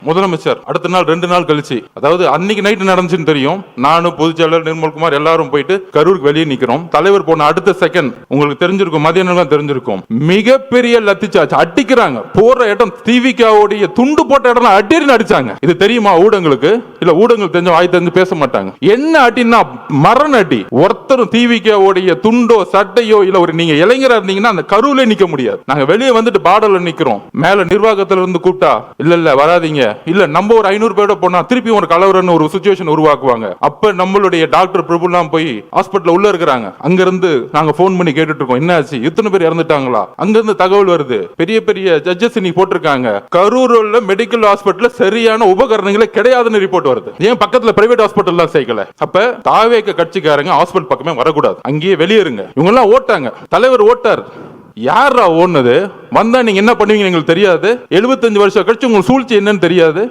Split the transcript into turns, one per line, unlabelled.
முதலமைச்சர் அடுத்த நாள் 2 நாள் கழிச்சு, அதாவது அன்னைக்கு நைட் நடந்துச்சுன்னு தெரியும். நானும் பொதுச்செயலாளர் நிர்மல்குமார் எல்லாரும் போயிட்டு கரூருக்கு வெளியே நிக்கிறோம். தலைவர் போன அடுத்த செகண்ட் உங்களுக்கு தெரிஞ்சிருக்கும், மதியம் தெரிஞ்சிருக்கும், மிகப்பெரிய லத்திச்சாச்சு அடிக்கிறாங்க. போற இடம் திவிகாவுடைய துண்டு போட்ட இடம் அடின்னு அடிச்சாங்க. இது தெரியுமா ஊடகங்களுக்கு? இல்ல ஊடகங்கள் தெரிஞ்ச வாய் தெரிஞ்சு பேச மாட்டாங்க. என்ன அடின்னா மரண அடி. ஒருத்தரும் திவிகாவுடைய துண்டோ சட்டையோ இல்ல ஒரு நீங்க இளைஞரா இருந்தீங்கன்னா அந்த கரூர்ல நிக்க முடியாது. நாங்க வெளியே வந்துட்டு பார்டர்ல நிக்கிறோம். மேல நிர்வாகத்துல இருந்து கூப்பிட்டா இல்ல வராதீங்க, இல்ல நம்ம ஒரு 500 பேரோட போனா திருப்பி ஒரு கலவரன்னு ஒரு சிச்சுவேஷன் உருவாக்குவாங்க. அப்ப நம்மளுடைய டாக்டர் பிரபுலாம் போய் ஹாஸ்பிட்டல் உள்ள இருக்கிறாங்க. அங்க இருந்து நாங்க போன் பண்ணி கேட்டுட்டு இருக்கோம், என்ன ஆச்சு, இத்தனை பேர் இறந்துட்டாங்களா? அங்க இருந்து தகவல் வருது, பெரிய பெரிய ஜட்ஜஸ் நீ போட்டிருக்காங்க, கரூர்ல மெடிக்கல் ஹாஸ்பிட்டல் சரியான உபகரணங்களே கிடையாதுன்னு ரிப்போர்ட் வருது. ஏன் பக்கத்துல பிரைவேட் ஹாஸ்பிட்டல் தான் சேர்க்கல? அப்ப தாவேக கட்சிக்காரங்க ஹாஸ்பிட்டல் பக்கமே வரக்கூடாது, அங்கேயே வெளியேறுங்க. இவங்க எல்லாம் ஓட்டாங்க, தலைவர் ஓட்டார். யாரா ஓடுனது? வந்தா நீங்க என்ன பண்ணுவீங்க எங்களுக்கு தெரியாது. 75 வருஷம் கழிச்சு உங்களுக்கு சூழ்ச்சி என்னன்னு தெரியாது.